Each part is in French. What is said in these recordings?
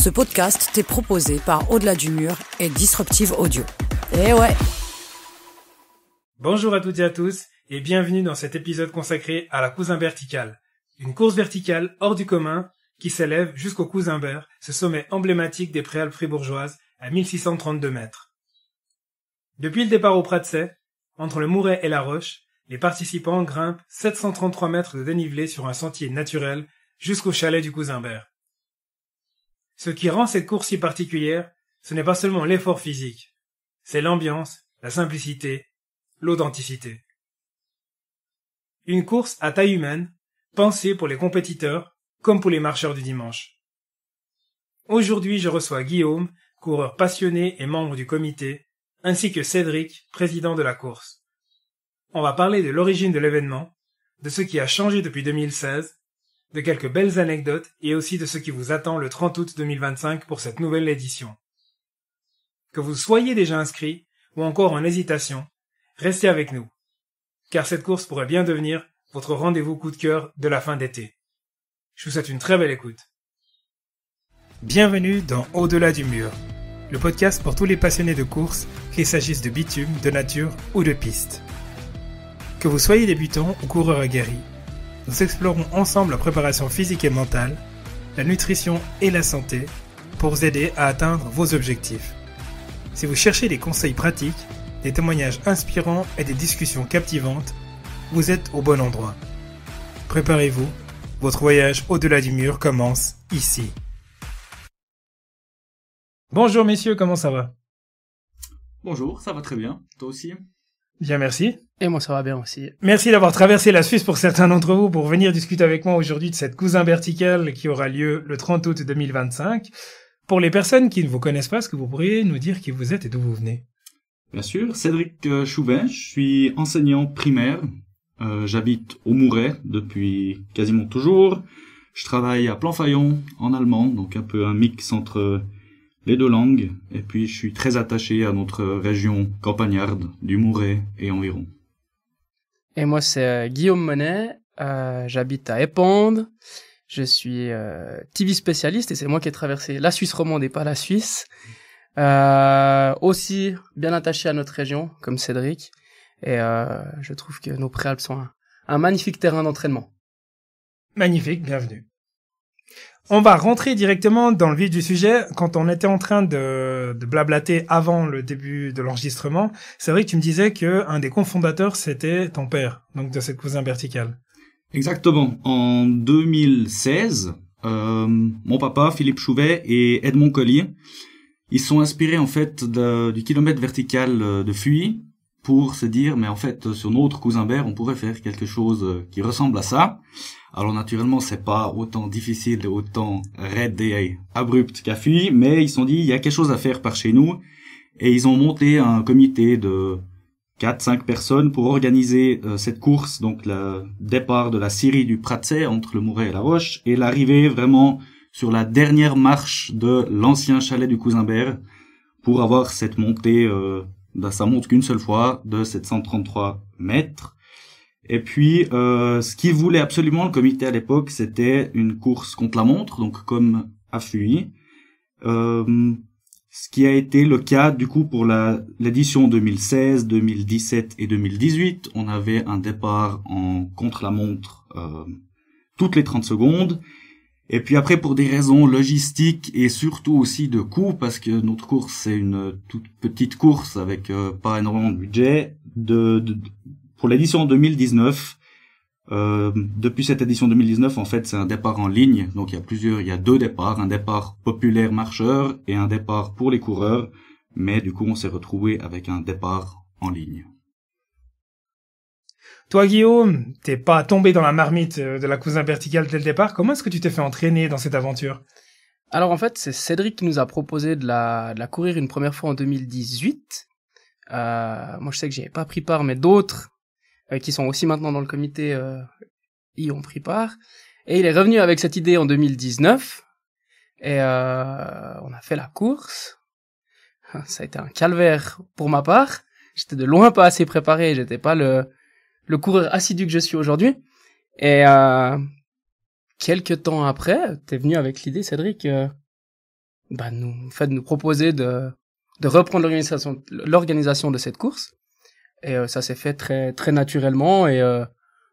Ce podcast t'est proposé par Au-delà du mur et Disruptive Audio. Eh ouais! Bonjour à toutes et à tous et bienvenue dans cet épisode consacré à la Cousin verticale. Une course verticale hors du commun qui s'élève jusqu'au Cousinbert, ce sommet emblématique des Préalpes fribourgeoises à 1632 mètres. Depuis le départ au Pratzey, entre le Mouret et la Roche, les participants grimpent 733 mètres de dénivelé sur un sentier naturel jusqu'au chalet du Cousinbert. Ce qui rend cette course si particulière, ce n'est pas seulement l'effort physique, c'est l'ambiance, la simplicité, l'authenticité. Une course à taille humaine, pensée pour les compétiteurs comme pour les marcheurs du dimanche. Aujourd'hui, je reçois Guillaume, coureur passionné et membre du comité, ainsi que Cédric, président de la course. On va parler de l'origine de l'événement, de ce qui a changé depuis 2016, de quelques belles anecdotes et aussi de ce qui vous attend le 30 août 2025 pour cette nouvelle édition. Que vous soyez déjà inscrit ou encore en hésitation, restez avec nous, car cette course pourrait bien devenir votre rendez-vous coup de cœur de la fin d'été. Je vous souhaite une très belle écoute. Bienvenue dans Au-delà du mur, le podcast pour tous les passionnés de course, qu'il s'agisse de bitume, de nature ou de piste. Que vous soyez débutant ou coureur aguerri, nous explorons ensemble la préparation physique et mentale, la nutrition et la santé pour vous aider à atteindre vos objectifs. Si vous cherchez des conseils pratiques, des témoignages inspirants et des discussions captivantes, vous êtes au bon endroit. Préparez-vous, votre voyage au-delà du mur commence ici. Bonjour messieurs, comment ça va? Bonjour, ça va très bien. Toi aussi? Bien, merci. Et moi, ça va bien aussi. Merci d'avoir traversé la Suisse pour certains d'entre vous pour venir discuter avec moi aujourd'hui de cette Cousin verticale qui aura lieu le 30 août 2025. Pour les personnes qui ne vous connaissent pas, est-ce que vous pourriez nous dire qui vous êtes et d'où vous venez? Bien sûr, Cédric Chouvet, je suis enseignant primaire. J'habite au Mouret depuis quasiment toujours. Je travaille à Planfaillon en allemand, donc un peu un mix entre les deux langues. Et puis je suis très attaché à notre région campagnarde du Mouret et environ. Et moi, c'est Guillaume Monet. J'habite à Éponde. Je suis TV spécialiste et c'est moi qui ai traversé la Suisse romande et pas la Suisse. Aussi bien attaché à notre région, comme Cédric. Et je trouve que nos Préalpes sont un magnifique terrain d'entraînement. Magnifique, bienvenue. On va rentrer directement dans le vif du sujet. Quand on était en train de blablater avant le début de l'enregistrement, c'est vrai que tu me disais que un des cofondateurs, c'était ton père, donc de cette Cousin verticale. Exactement. En 2016, mon papa, Philippe Chouvet et Edmond Collier, ils sont inspirés en fait du kilomètre vertical de Fuy pour se dire, mais en fait, sur notre Cousinbert, on pourrait faire quelque chose qui ressemble à ça. Alors naturellement, c'est pas autant difficile et autant raide et abrupt qu'à Fuy, mais ils se sont dit, il y a quelque chose à faire par chez nous, et ils ont monté un comité de 4-5 personnes pour organiser cette course, donc le départ de la scierie du Pratzey entre le Mouret et la Roche, et l'arrivée vraiment sur la dernière marche de l'ancien chalet du Cousinbert pour avoir cette montée, ça monte qu'une seule fois, de 733 mètres. Et puis, ce qu'ils voulaient absolument, le comité à l'époque, c'était une course contre la montre, donc comme à Fuy. Ce qui a été le cas, du coup, pour l'édition 2016, 2017 et 2018. On avait un départ en contre la montre toutes les 30 secondes. Et puis après, pour des raisons logistiques et surtout aussi de coût, parce que notre course, c'est une toute petite course avec pas énormément de budget, pour l'édition 2019, depuis cette édition 2019, en fait, c'est un départ en ligne. Donc, il y a deux départs, un départ populaire marcheur et un départ pour les coureurs. Mais du coup, on s'est retrouvé avec un départ en ligne. Toi, Guillaume, t'es pas tombé dans la marmite de la Cousin verticale dès le départ. Comment est-ce que tu t'es fait entraîner dans cette aventure? Alors en fait, c'est Cédric qui nous a proposé de la courir une première fois en 2018. Moi, je sais que j'y ai pas pris part, mais d'autres qui sont aussi maintenant dans le comité y ont pris part. Et il est revenu avec cette idée en 2019. Et on a fait la course. Ça a été un calvaire pour ma part. J'étais de loin pas assez préparé. J'étais pas le coureur assidu que je suis aujourd'hui. Et quelques temps après, t'es venu avec l'idée, Cédric, nous proposer de reprendre l'organisation de cette course. Et ça s'est fait très très naturellement et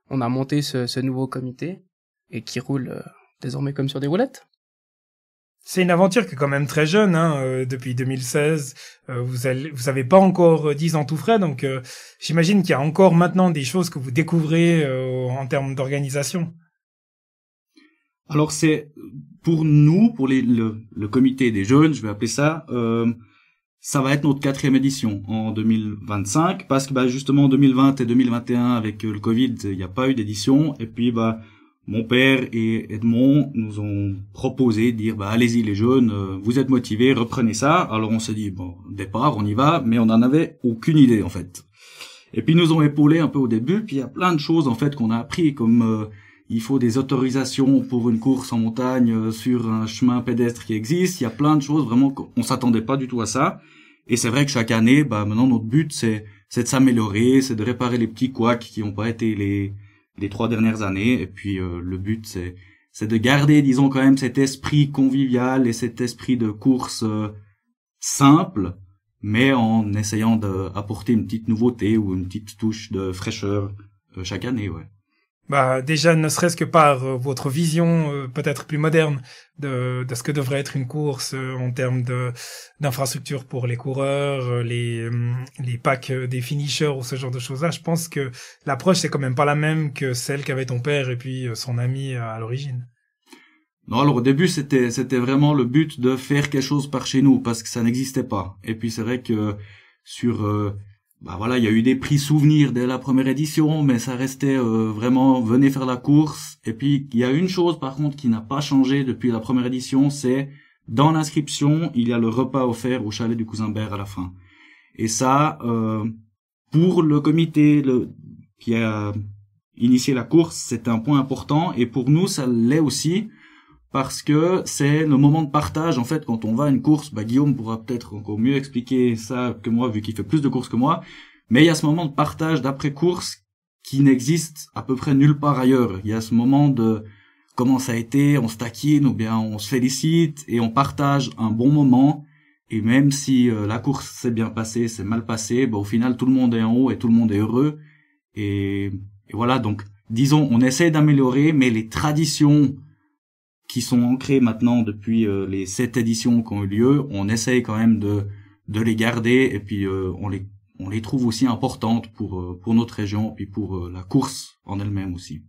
on a monté ce nouveau comité et qui roule désormais comme sur des roulettes. C'est une aventure qui est quand même très jeune, depuis 2016. Vous avez pas encore 10 ans tout frais, donc j'imagine qu'il y a encore maintenant des choses que vous découvrez en termes d'organisation. Alors c'est pour nous, pour le comité des jeunes, je vais appeler ça. Ça va être notre 4e édition en 2025 parce que justement en 2020 et 2021 avec le Covid, il n'y a pas eu d'édition et puis mon père et Edmond nous ont proposé de dire allez-y les jeunes, vous êtes motivés, reprenez ça. Alors on s'est dit départ, on y va, mais on n'en avait aucune idée en fait. Et puis ils nous ont épaulé un peu au début, puis il y a plein de choses en fait qu'on a appris comme il faut des autorisations pour une course en montagne sur un chemin pédestre qui existe, il y a plein de choses vraiment qu'on s'attendait pas du tout à ça. Et c'est vrai que chaque année, maintenant notre but c'est de s'améliorer, c'est de réparer les petits couacs qui n'ont pas été les 3 dernières années. Et puis le but c'est de garder, disons quand même, cet esprit convivial et cet esprit de course simple, mais en essayant d'apporter une petite nouveauté ou une petite touche de fraîcheur chaque année, ouais. Déjà, ne serait-ce que par votre vision peut-être plus moderne de ce que devrait être une course en termes d'infrastructure pour les coureurs, les packs des finishers ou ce genre de choses-là, je pense que l'approche c'est quand même pas la même que celle qu'avait ton père et puis son ami à l'origine. Non, alors au début c'était vraiment le but de faire quelque chose par chez nous parce que ça n'existait pas. Et puis c'est vrai que sur il y a eu des prix souvenirs dès la première édition, mais ça restait vraiment venez faire la course. Et puis il y a une chose par contre qui n'a pas changé depuis la première édition, c'est dans l'inscription, il y a le repas offert au chalet du Cousin Bert à la fin. Et ça pour le comité qui a initié la course, c'est un point important et pour nous ça l'est aussi. Parce que c'est le moment de partage, en fait, quand on va à une course, Guillaume pourra peut-être encore mieux expliquer ça que moi, vu qu'il fait plus de courses que moi, mais il y a ce moment de partage d'après-course qui n'existe à peu près nulle part ailleurs. Il y a ce moment de comment ça a été, on se taquine, ou bien on se félicite, et on partage un bon moment, et même si la course s'est bien passée, s'est mal passée, au final, tout le monde est en haut et tout le monde est heureux, et voilà, donc, disons, on essaie d'améliorer, mais les traditions qui sont ancrés maintenant depuis les 7 éditions qui ont eu lieu, on essaye quand même de les garder et puis on les trouve aussi importantes pour notre région puis pour la course en elle-même aussi.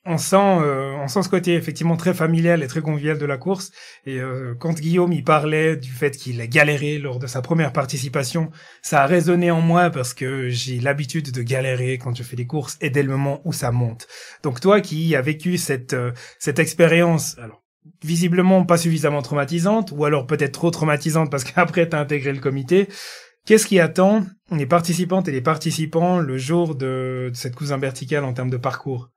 On sent ce côté effectivement très familial et très convivial de la course. Et quand Guillaume il parlait du fait qu'il a galéré lors de sa première participation, ça a résonné en moi parce que j'ai l'habitude de galérer quand je fais des courses et dès le moment où ça monte. Donc toi qui as vécu cette expérience, alors visiblement pas suffisamment traumatisante, ou alors peut-être trop traumatisante parce qu'après t'as intégré le comité, qu'est-ce qui attend les participantes et les participants le jour de cette Cousin verticale en termes de parcours?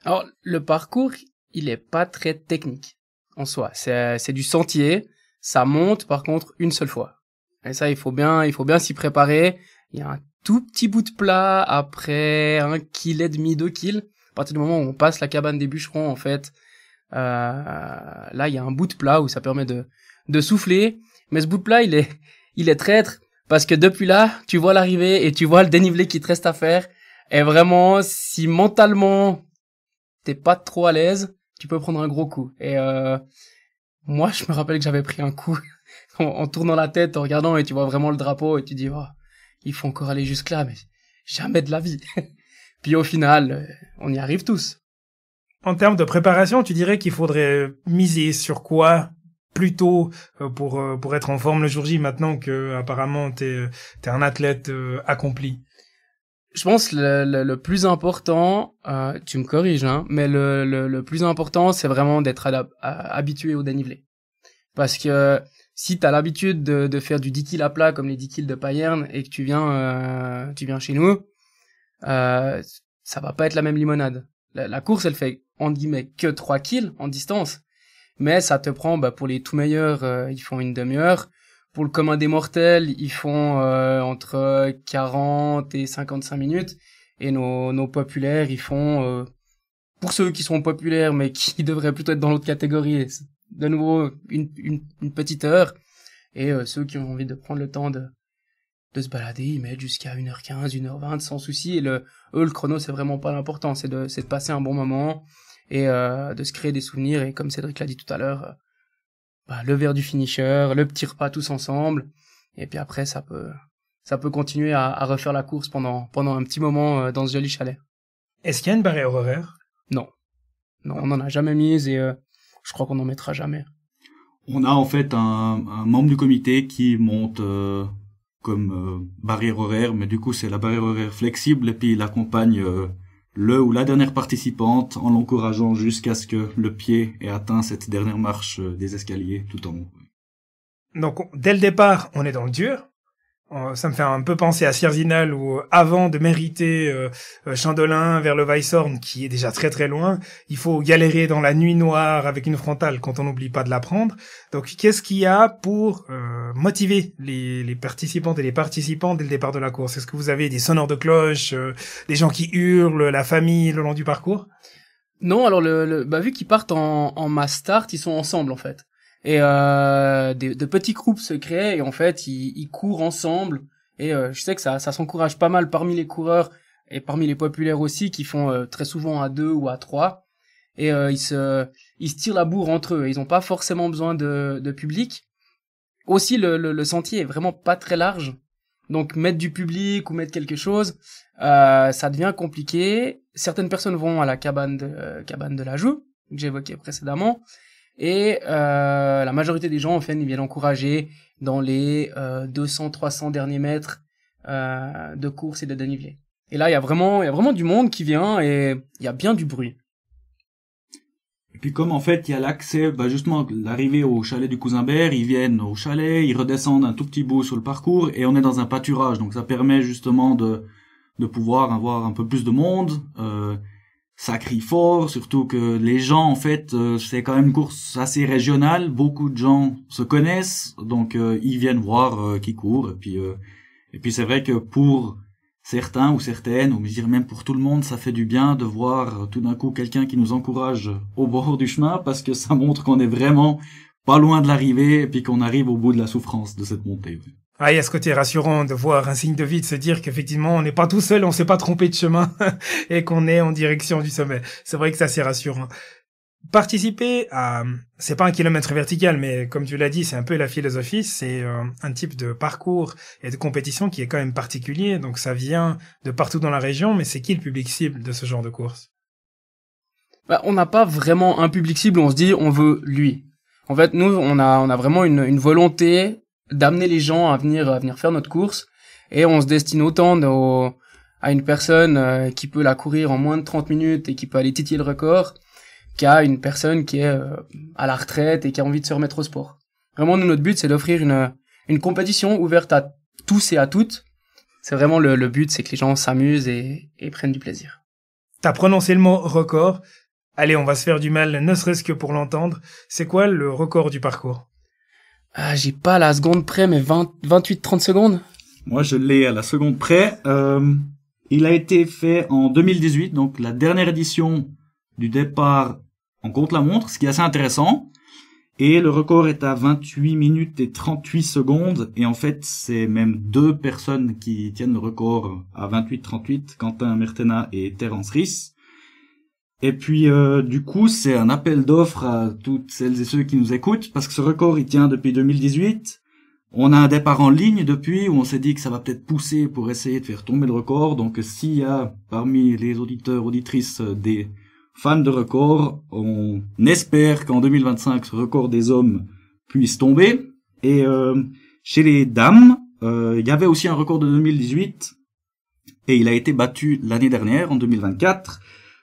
Alors, le parcours, il est pas très technique en soi. C'est du sentier, ça monte par contre une seule fois. Et ça, il faut bien s'y préparer. Il y a un tout petit bout de plat après 1,5 kg, 2 kg. À partir du moment où on passe la cabane des bûcherons, en fait, là, il y a un bout de plat où ça permet de souffler. Mais ce bout de plat, il est traître parce que depuis là, tu vois l'arrivée et tu vois le dénivelé qui te reste à faire. Et vraiment, si mentalement t'es pas trop à l'aise, tu peux prendre un gros coup. Et moi, je me rappelle que j'avais pris un coup en tournant la tête, en regardant, et tu vois vraiment le drapeau, et tu dis, il faut encore aller jusque là, mais jamais de la vie. Puis au final, on y arrive tous. En termes de préparation, tu dirais qu'il faudrait miser sur quoi plutôt pour être en forme le jour J, maintenant que apparemment t'es un athlète accompli? Je pense le plus important, tu me corriges, mais le plus important, c'est vraiment d'être habitué au dénivelé. Parce que si t'as l'habitude de faire du 10 kg à plat comme les 10 kg de Payerne et que tu viens chez nous, ça va pas être la même limonade. La course, elle fait, entre guillemets, que 3 kg en distance. Mais ça te prend, pour les tout meilleurs, ils font une demi-heure. Pour le commun des mortels, ils font entre 40 et 55 minutes. Et nos populaires, ils font, pour ceux qui sont populaires, mais qui devraient plutôt être dans l'autre catégorie, de nouveau une petite heure. Et ceux qui ont envie de prendre le temps de se balader, ils mettent jusqu'à 1h15, 1h20 sans souci. Et eux, le chrono, c'est vraiment pas l'important. C'est de passer un bon moment et de se créer des souvenirs. Et comme Cédric l'a dit tout à l'heure, le verre du finisher, le petit repas tous ensemble. Et puis après, ça peut continuer à refaire la course pendant un petit moment dans ce joli chalet. Est-ce qu'il y a une barrière horaire? Non, on n'en a jamais mise et je crois qu'on n'en mettra jamais. On a en fait un membre du comité qui monte comme barrière horaire, mais du coup c'est la barrière horaire flexible et puis il accompagne le ou la dernière participante en l'encourageant jusqu'à ce que le pied ait atteint cette dernière marche des escaliers tout en haut. Donc dès le départ, on est dans le dur. Ça me fait un peu penser à Sierzinal où avant de mériter Chandolin vers le Weisshorn qui est déjà très très loin, il faut galérer dans la nuit noire avec une frontale quand on n'oublie pas de la prendre. Donc qu'est-ce qu'il y a pour motiver les participantes et les participants dès le départ de la course? Est-ce que vous avez des sonneurs de cloche, des gens qui hurlent, la famille le long du parcours? Non, alors vu qu'ils partent en mass start, ils sont ensemble en fait. Et de petits groupes se créent et en fait ils courent ensemble et je sais que ça s'encourage pas mal parmi les coureurs et parmi les populaires aussi qui font très souvent à 2 ou à 3 et ils se tirent la bourre entre eux, ils ont pas forcément besoin de public. Aussi le sentier est vraiment pas très large, donc mettre du public ou mettre quelque chose ça devient compliqué. Certaines personnes vont à la cabane de la Joux que j'évoquais précédemment. Et la majorité des gens en fait ils viennent encourager dans les 200-300 derniers mètres de course et de dénivelé. Et là il y a vraiment du monde qui vient et il y a bien du bruit. Et puis comme en fait il y a l'accès, justement l'arrivée au chalet du Cousin-Bert, ils viennent au chalet, ils redescendent un tout petit bout sur le parcours et on est dans un pâturage, donc ça permet justement de pouvoir avoir un peu plus de monde. Ça crie fort, surtout que les gens, en fait, c'est quand même une course assez régionale. Beaucoup de gens se connaissent, donc ils viennent voir qui court. Et puis c'est vrai que pour certains ou certaines, ou je dirais même pour tout le monde, ça fait du bien de voir tout d'un coup quelqu'un qui nous encourage au bord du chemin, parce que ça montre qu'on est vraiment pas loin de l'arrivée, et puis qu'on arrive au bout de la souffrance de cette montée. Ah, il y a ce côté rassurant de voir un signe de vie, de se dire qu'effectivement, on n'est pas tout seul, on s'est pas trompé de chemin et qu'on est en direction du sommet. C'est vrai que c'est assez rassurant. Participer à, c'est pas un kilomètre vertical, mais comme tu l'as dit, c'est un peu la philosophie, c'est un type de parcours et de compétition qui est quand même particulier, donc ça vient de partout dans la région, mais c'est qui le public cible de ce genre de course? On n'a pas vraiment un public cible, on se dit on veut lui. En fait, nous, on a vraiment une volonté d'amener les gens à venir faire notre course et on se destine autant à une personne qui peut la courir en moins de 30 minutes et qui peut aller titiller le record qu'à une personne qui est à la retraite et qui a envie de se remettre au sport. Vraiment, nous, notre but, c'est d'offrir une compétition ouverte à tous et à toutes. C'est vraiment le but, c'est que les gens s'amusent et prennent du plaisir. T'as prononcé le mot record. Allez, on va se faire du mal, ne serait-ce que pour l'entendre. C'est quoi le record du parcours? J'ai pas la seconde près, mais 28-30 secondes. Moi, je l'ai à la seconde près. Il a été fait en 2018, donc la dernière édition du départ en contre-la-montre, ce qui est assez intéressant. Et le record est à 28 minutes et 38 secondes. Et en fait, c'est même 2 personnes qui tiennent le record à 28-38, Quentin Mertena et Terence Ries. Et puis, du coup, c'est un appel d'offres à toutes celles et ceux qui nous écoutent, parce que ce record, il tient depuis 2018. On a un départ en ligne depuis, où on s'est dit que ça va peut-être pousser pour essayer de faire tomber le record. Donc, s'il y a parmi les auditeurs, auditrices, des fans de record, on espère qu'en 2025, ce record des hommes puisse tomber. Et chez les dames, il y avait aussi un record de 2018, et il a été battu l'année dernière, en 2024.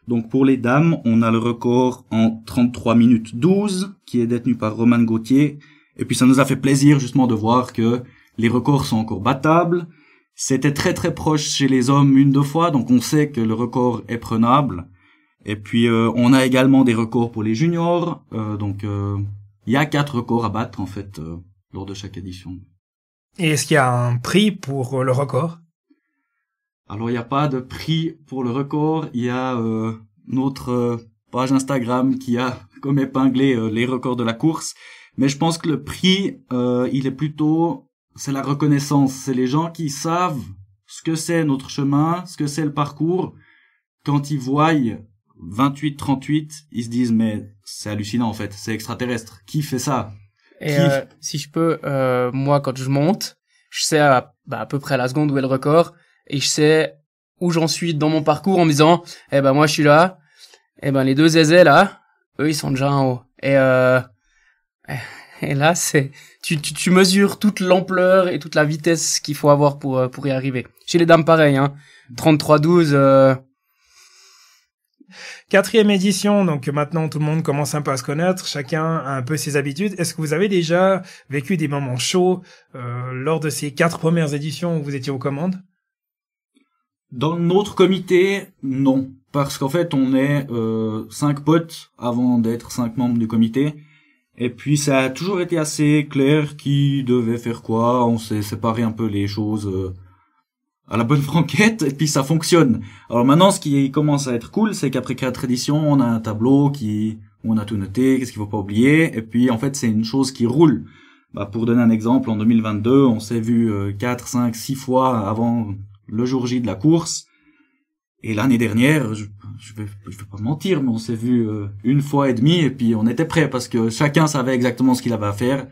Donc pour les dames, on a le record en 33 minutes 12, qui est détenu par Romane Gauthier. Et puis ça nous a fait plaisir justement de voir que les records sont encore battables. C'était très très proche chez les hommes 1-2 fois, donc on sait que le record est prenable. Et puis on a également des records pour les juniors. Donc il y a 4 records à battre en fait lors de chaque édition. Et est-ce qu'il y a un prix pour le record? Alors, il n'y a pas de prix pour le record. Il y a notre page Instagram qui a comme épingler les records de la course. Mais je pense que le prix, il est plutôt, c'est la reconnaissance. C'est les gens qui savent ce que c'est notre chemin, ce que c'est le parcours. Quand ils voient 28-38, ils se disent mais c'est hallucinant en fait, c'est extraterrestre. Qui fait ça? Et si je peux, moi quand je monte, je sais à peu près à la seconde où est le record et je sais où j'en suis dans mon parcours en me disant moi je suis là, les deux zézés là, eux ils sont déjà en haut. Et là c'est tu mesures toute l'ampleur et toute la vitesse qu'il faut avoir pour y arriver. Chez les dames pareil 33-12 4e édition, donc maintenant tout le monde commence un peu à se connaître, chacun a un peu ses habitudes. Est-ce que vous avez déjà vécu des moments chauds lors de ces 4 premières éditions où vous étiez aux commandes? Dans notre comité, non. Parce qu'en fait, on est 5 potes avant d'être 5 membres du comité. Et puis, ça a toujours été assez clair qui devait faire quoi. On s'est séparé un peu les choses à la bonne franquette, et puis ça fonctionne. Alors maintenant, ce qui commence à être cool, c'est qu'après 4 éditions, on a un tableau où on a tout noté, qu'est-ce qu'il faut pas oublier, et puis en fait, c'est une chose qui roule. Pour donner un exemple, en 2022, on s'est vu 4, 5, 6 fois avant le jour J de la course, et l'année dernière, je vais pas mentir, mais on s'est vu 1 fois et demie, et puis on était prêts, parce que chacun savait exactement ce qu'il avait à faire,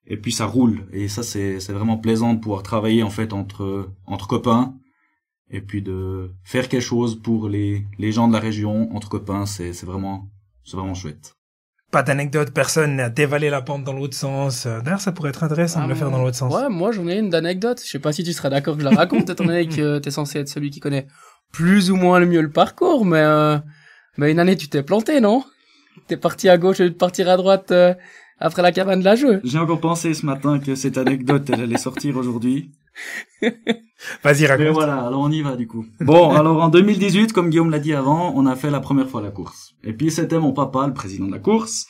et puis ça roule, et ça c'est vraiment plaisant de pouvoir travailler en fait entre copains, et puis de faire quelque chose pour les gens de la région entre copains, c'est vraiment chouette. Pas d'anecdote, personne n'a dévalé la pente dans l'autre sens. D'ailleurs, ça pourrait être intéressant de le faire dans l'autre sens. Ouais, moi j'en ai une d'anecdote. Je sais pas si tu seras d'accord que je la raconte, étant donné que t'es censé être celui qui connaît plus ou moins le mieux le parcours, mais une année tu t'es planté, non? T'es parti à gauche et de partir à droite. Après la cabane de la jeu. J'ai encore pensé ce matin que cette anecdote, elle allait sortir aujourd'hui. Vas-y, raconte. Mais voilà, alors on y va du coup. Bon, alors en 2018, comme Guillaume l'a dit avant, on a fait la première fois la course. Et puis c'était mon papa, le président de la course.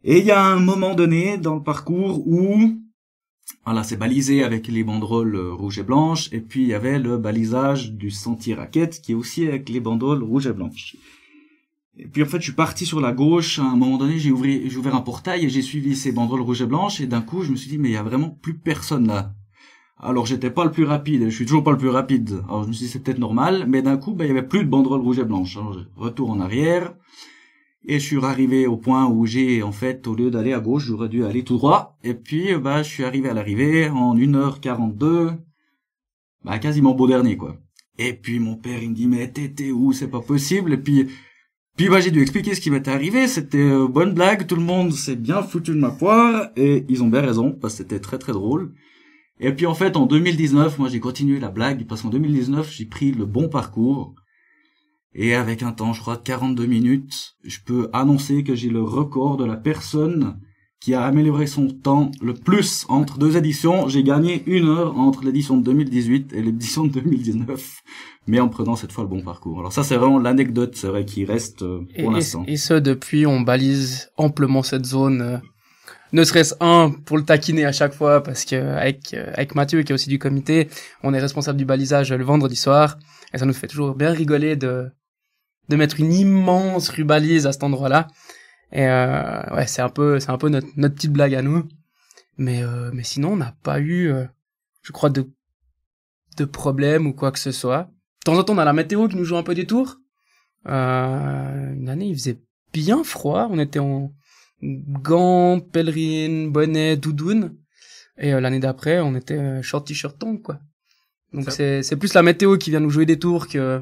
Et il y a un moment donné dans le parcours où, voilà, c'est balisé avec les banderoles rouges et blanches, et puis il y avait le balisage du sentier raquette qui est aussi avec les banderoles rouges et blanches. Et puis en fait, je suis parti sur la gauche, à un moment donné, j'ai ouvert un portail et j'ai suivi ces banderoles rouges et blanches, et d'un coup, je me suis dit, mais il y a vraiment plus personne là. Alors, j'étais pas le plus rapide, je suis toujours pas le plus rapide. Alors, je me suis dit, c'est peut-être normal, mais d'un coup, il y avait plus de banderoles rouges et blanches. Alors, je retourne en arrière, et je suis arrivé au point où j'ai, en fait, au lieu d'aller à gauche, j'aurais dû aller tout droit, et puis, je suis arrivé à l'arrivée en 1h42, quasiment beau dernier, quoi. Et puis, mon père, il me dit, mais t'étais où? C'est pas possible, et puis j'ai dû expliquer ce qui m'était arrivé, c'était bonne blague, tout le monde s'est bien foutu de ma poire, et ils ont bien raison, parce que c'était très très drôle. Et puis en fait, en 2019, moi j'ai continué la blague, parce qu'en 2019, j'ai pris le bon parcours, et avec un temps, je crois, de 42 minutes, je peux annoncer que j'ai le record de la personne qui a amélioré son temps le plus entre 2 éditions. J'ai gagné 1 heure entre l'édition de 2018 et l'édition de 2019, mais en prenant cette fois le bon parcours. Alors ça, c'est vraiment l'anecdote, c'est vrai, qui reste pour l'instant. Et ce, depuis, on balise amplement cette zone, ne serait-ce pour le taquiner à chaque fois, parce que avec Mathieu, qui est aussi du comité, on est responsable du balisage le vendredi soir, et ça nous fait toujours bien rigoler de mettre une immense rubalise à cet endroit-là. Et c'est un peu notre petite blague à nous, mais sinon on n'a pas eu je crois de problème ou quoi que ce soit. De temps en temps on a la météo qui nous joue un peu des tours. Une année il faisait bien froid, on était en gants, pèlerines, bonnet, doudoune, et l'année d'après on était short t-shirt tongs, quoi. Donc c'est plus la météo qui vient nous jouer des tours que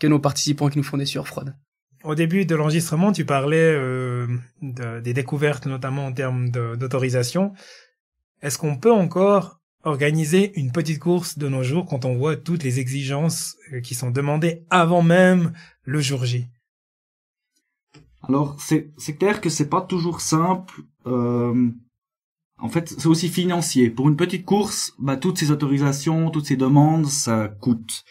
nos participants qui nous font des sueurs froides. Au début de l'enregistrement, tu parlais des découvertes, notamment en termes d'autorisation. Est-ce qu'on peut encore organiser une petite course de nos jours quand on voit toutes les exigences qui sont demandées avant même le jour J? Alors, c'est clair que c'est pas toujours simple. En fait, c'est aussi financier. Pour une petite course, toutes ces autorisations, toutes ces demandes, ça coûte.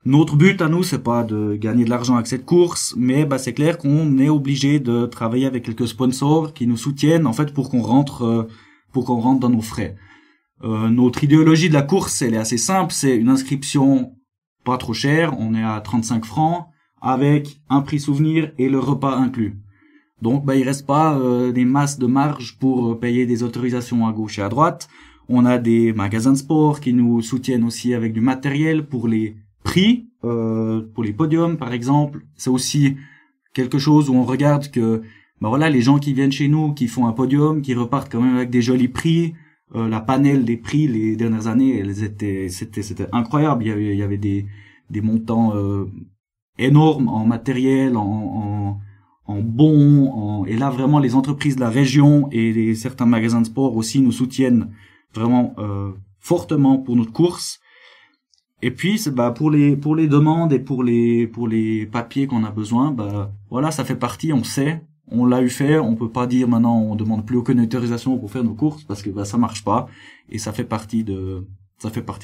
Notre but à nous, c'est pas de gagner de l'argent avec cette course, mais c'est clair qu'on est obligé de travailler avec quelques sponsors qui nous soutiennent en fait pour qu'on rentre dans nos frais. Notre idéologie de la course, elle est assez simple, c'est une inscription pas trop chère, on est à 35 francs avec un prix souvenir et le repas inclus. Donc il reste pas des masses de marge pour payer des autorisations à gauche et à droite. On a des magasins de sport qui nous soutiennent aussi avec du matériel pour les prix, pour les podiums par exemple. C'est aussi quelque chose où on regarde que voilà, les gens qui viennent chez nous, qui font un podium, qui repartent quand même avec des jolis prix. La panel des prix les dernières années, c'était incroyable. Il y avait des montants énormes en matériel, en bons, et là vraiment les entreprises de la région et certains magasins de sport aussi nous soutiennent vraiment fortement pour notre course. Et puis pour les demandes et pour les papiers qu'on a besoin, voilà, ça fait partie, on sait. On l'a eu fait, on peut pas dire maintenant on demande plus aucune autorisation pour faire nos courses parce que ça marche pas et ça fait partie de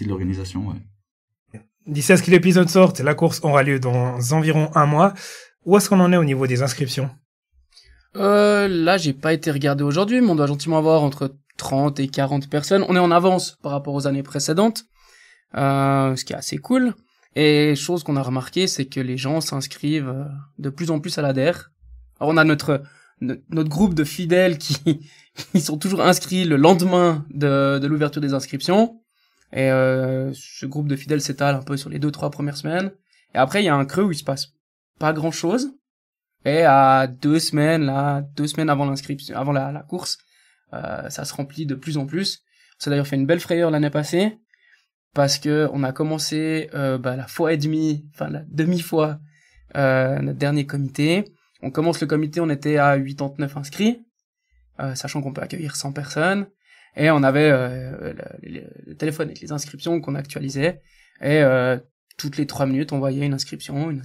l'organisation. Ouais. D'ici à ce que l'épisode sorte, la course aura lieu dans environ 1 mois. Où est-ce qu'on en est au niveau des inscriptions? Là, j'ai pas été regardé aujourd'hui, mais on doit gentiment avoir entre 30 et 40 personnes. On est en avance par rapport aux années précédentes, ce qui est assez cool. Et chose qu'on a remarqué, c'est que les gens s'inscrivent de plus en plus à l'ADER. Alors on a notre groupe de fidèles qui sont toujours inscrits le lendemain de l'ouverture des inscriptions. Et ce groupe de fidèles s'étale un peu sur les 2-3 premières semaines. Et après, il y a un creux où il se passe pas grand-chose. Et à 2 semaines avant l'inscription, avant la course, ça se remplit de plus en plus. On s'est d'ailleurs fait une belle frayeur l'année passée parce que on a commencé la fois et demie, enfin la demi-fois notre dernier comité. On commence le comité, on était à 89 inscrits, sachant qu'on peut accueillir 100 personnes. Et on avait le téléphone avec les inscriptions qu'on actualisait. Et toutes les 3 minutes, on voyait une inscription. Et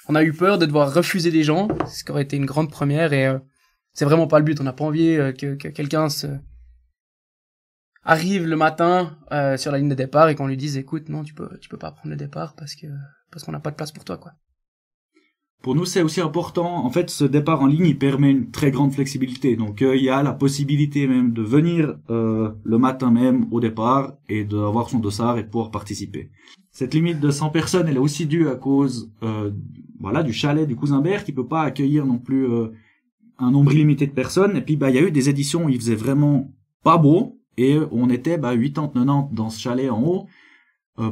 on a eu peur de devoir refuser des gens, ce qui aurait été une grande première. Et c'est vraiment pas le but. On n'a pas envie que quelqu'un arrive le matin sur la ligne de départ et qu'on lui dise écoute, non, tu peux pas prendre le départ parce qu'on n'a pas de place pour toi, quoi. Pour nous, c'est aussi important. En fait, ce départ en ligne, il permet une très grande flexibilité. Donc, il y a la possibilité même de venir le matin même au départ et d'avoir son dossard et de pouvoir participer. Cette limite de 100 personnes, elle est aussi due à cause du chalet du Cousinbert qui peut pas accueillir non plus un nombre illimité de personnes. Et puis, il y a eu des éditions où il faisait vraiment pas beau et on était 80-90 dans ce chalet en haut.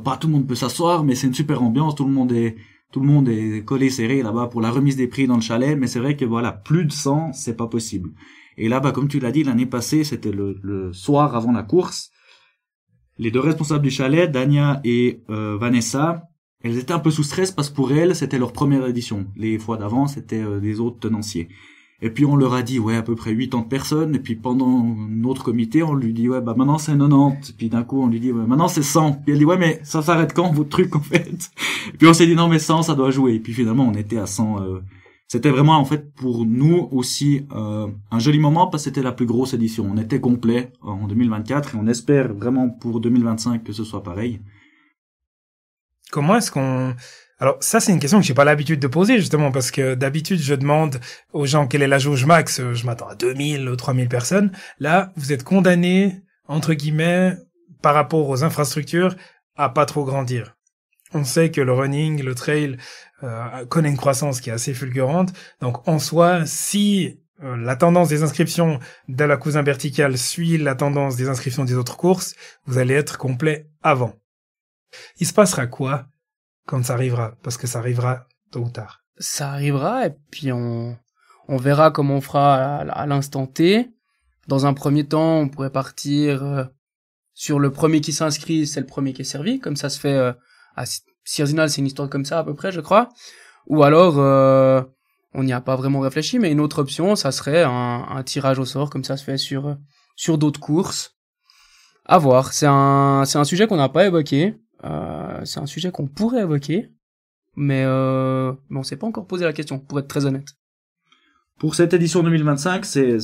Pas tout le monde peut s'asseoir, mais c'est une super ambiance. Tout le monde est collé serré là-bas pour la remise des prix dans le chalet, mais c'est vrai que plus de 100, c'est pas possible. Et là, comme tu l'as dit, l'année passée, c'était le soir avant la course. Les 2 responsables du chalet, Dania et Vanessa, elles étaient un peu sous stress parce que pour elles, c'était leur première édition. Les fois d'avant, c'était des autres tenanciers. Et puis on leur a dit à peu près 80 personnes, et puis pendant notre comité, on lui dit maintenant c'est 90, et puis d'un coup on lui dit maintenant c'est 100. Puis elle dit mais ça s'arrête quand votre truc en fait? Et puis on s'est dit non mais 100 ça doit jouer. Et puis finalement on était à 100. C'était vraiment en fait pour nous aussi un joli moment parce que c'était la plus grosse édition. On était complet en 2024 et on espère vraiment pour 2025 que ce soit pareil. Comment est-ce qu'on... Alors ça c'est une question que j'ai pas l'habitude de poser justement parce que d'habitude je demande aux gens quelle est la jauge max, je m'attends à 2000 ou 3000 personnes. Là, vous êtes condamnés entre guillemets par rapport aux infrastructures à pas trop grandir. On sait que le running, le trail connaît une croissance qui est assez fulgurante. Donc en soi, si la tendance des inscriptions de la Cousin Verticale suit la tendance des inscriptions des autres courses, vous allez être complet avant. Il se passera quoi quand ça arrivera? Parce que ça arrivera tôt ou tard. Ça arrivera et puis on verra comment on fera à l'instant T. Dans un premier temps, on pourrait partir sur le premier qui s'inscrit, c'est le premier qui est servi. Comme ça se fait à Sierzinal, c'est une histoire comme ça à peu près, je crois. Ou alors, on n'y a pas vraiment réfléchi, mais une autre option, ça serait un tirage au sort, comme ça se fait sur d'autres courses. À voir. C'est un sujet qu'on n'a pas évoqué. C'est un sujet qu'on pourrait évoquer, mais on s'est pas encore posé la question, pour être très honnête. Pour cette édition 2025, c'est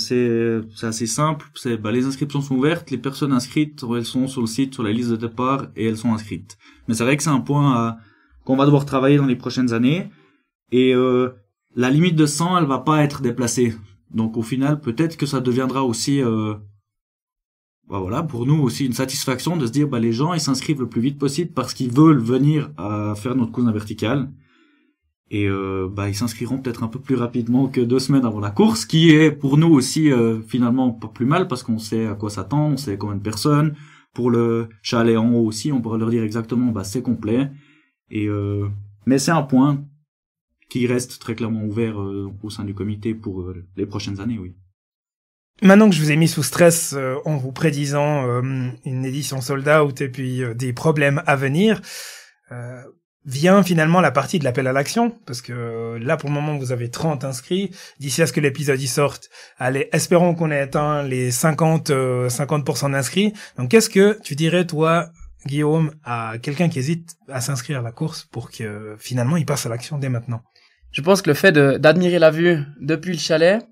assez simple. Les inscriptions sont ouvertes, les personnes inscrites, elles sont sur le site, sur la liste de départ, et elles sont inscrites. Mais c'est vrai que c'est un point qu'on va devoir travailler dans les prochaines années. Et la limite de 100, elle va pas être déplacée. Donc au final, peut-être que ça deviendra aussi pour nous aussi une satisfaction de se dire les gens ils s'inscrivent le plus vite possible parce qu'ils veulent venir faire notre Cousin Verticale. Et ils s'inscriront peut-être un peu plus rapidement que 2 semaines avant la course, qui est pour nous aussi finalement pas plus mal parce qu'on sait à quoi s'attendre, on sait combien de personnes. Pour le chalet en haut aussi, on pourrait leur dire exactement c'est complet. Et mais c'est un point qui reste très clairement ouvert au sein du comité pour les prochaines années, oui. Maintenant que je vous ai mis sous stress en vous prédisant une édition sold out et puis des problèmes à venir, vient finalement la partie de l'appel à l'action, parce que là pour le moment vous avez 30 inscrits, d'ici à ce que l'épisode y sorte, allez, espérons qu'on ait atteint les 50% d'inscrits. Donc qu'est-ce que tu dirais toi, Guillaume, à quelqu'un qui hésite à s'inscrire à la course pour que finalement il passe à l'action dès maintenant? Je pense que le fait d'admirer la vue depuis le chalet,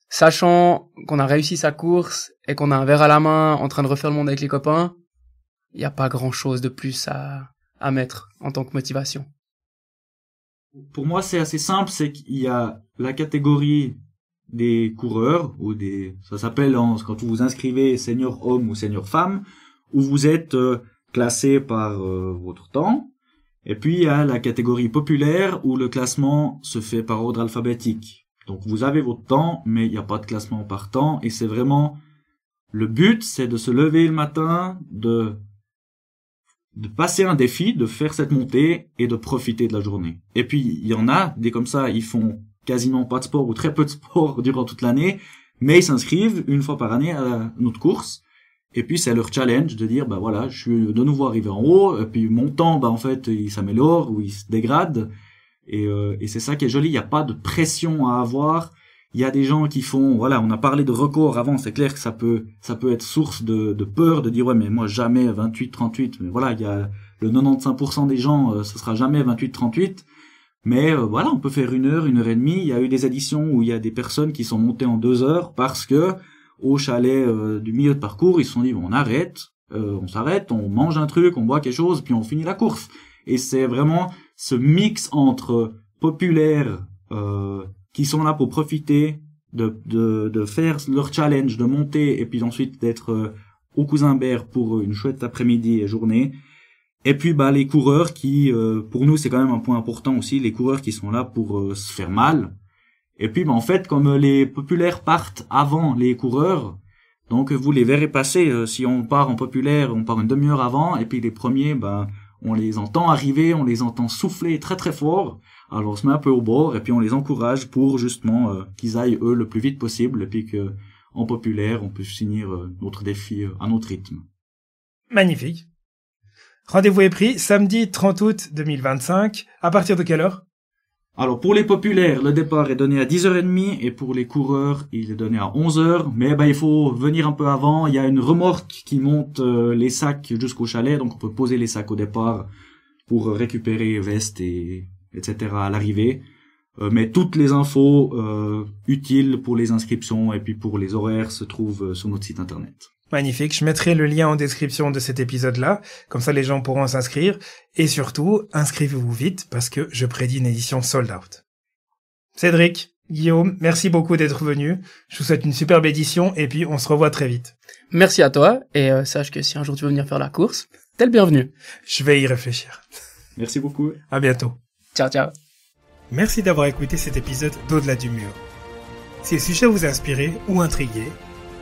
sachant qu'on a réussi sa course et qu'on a un verre à la main en train de refaire le monde avec les copains, il n'y a pas grand-chose de plus à mettre en tant que motivation. Pour moi, c'est assez simple, c'est qu'il y a la catégorie des coureurs, ça s'appelle quand vous vous inscrivez senior homme ou senior femme, où vous êtes classé par votre temps. Et puis, il y a la catégorie populaire où le classement se fait par ordre alphabétique. Donc, vous avez votre temps, mais il n'y a pas de classement par temps. Et c'est vraiment, le but, c'est de se lever le matin, de passer un défi, de faire cette montée et de profiter de la journée. Et puis, il y en a des comme ça, ils font quasiment pas de sport ou très peu de sport durant toute l'année, mais ils s'inscrivent une fois par année à notre course. Et puis, c'est leur challenge de dire, voilà, je suis de nouveau arrivé en haut, et puis mon temps, en fait, il s'améliore ou il se dégrade. Et c'est ça qui est joli, il n'y a pas de pression à avoir. Il y a des gens qui font, on a parlé de record avant, c'est clair que ça peut être source de peur, de dire, mais moi jamais 28-38. Mais voilà, il y a le 95% des gens, ce sera jamais 28-38. Mais on peut faire 1 heure, 1 heure et demie. Il y a eu des éditions où il y a des personnes qui sont montées en 2 heures parce que, au chalet du milieu de parcours, ils se sont dit, on arrête, on s'arrête, on mange un truc, on boit quelque chose, puis on finit la course. Et c'est vraiment ce mix entre populaire, qui sont là pour profiter de faire leur challenge, de monter, et puis ensuite d'être au Cousinbert pour une chouette après-midi et journée. Et puis les coureurs qui, pour nous, c'est quand même un point important aussi, les coureurs qui sont là pour se faire mal. Et puis, en fait, comme les populaires partent avant les coureurs, donc vous les verrez passer. Si on part en populaire, on part une demi-heure avant, et puis les premiers, on les entend arriver, on les entend souffler très très fort. Alors on se met un peu au bord, et puis on les encourage pour justement qu'ils aillent eux le plus vite possible, et puis que en populaire, on peut finir notre défi à notre rythme. Magnifique. Rendez-vous est pris samedi 30 août 2025. À partir de quelle heure? Alors, pour les populaires, le départ est donné à 10h30 et pour les coureurs, il est donné à 11h. Mais il faut venir un peu avant. Il y a une remorque qui monte les sacs jusqu'au chalet, donc on peut poser les sacs au départ pour récupérer vestes et etc. à l'arrivée. Mais toutes les infos utiles pour les inscriptions et puis pour les horaires se trouvent sur notre site internet. Magnifique, je mettrai le lien en description de cet épisode-là, comme ça les gens pourront s'inscrire, et surtout, inscrivez-vous vite, parce que je prédis une édition sold out. Cédric, Guillaume, merci beaucoup d'être venus, je vous souhaite une superbe édition, et puis on se revoit très vite. Merci à toi, et sache que si un jour tu veux venir faire la course, t'es le bienvenu. Je vais y réfléchir. Merci beaucoup. À bientôt. Ciao, ciao. Merci d'avoir écouté cet épisode d'Au-delà du mur. Si le sujet vous a inspiré ou intrigué,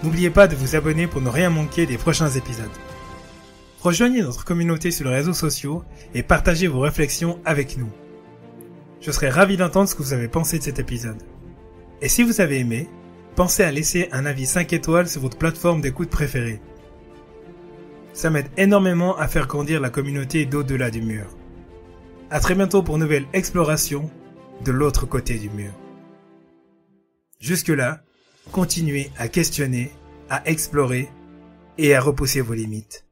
n'oubliez pas de vous abonner pour ne rien manquer des prochains épisodes. Rejoignez notre communauté sur les réseaux sociaux et partagez vos réflexions avec nous. Je serai ravi d'entendre ce que vous avez pensé de cet épisode. Et si vous avez aimé, pensez à laisser un avis 5 étoiles sur votre plateforme d'écoute préférée. Ça m'aide énormément à faire grandir la communauté d'Au-delà du mur. À très bientôt pour une nouvelle exploration de l'autre côté du mur. Jusque-là, continuez à questionner, à explorer et à repousser vos limites.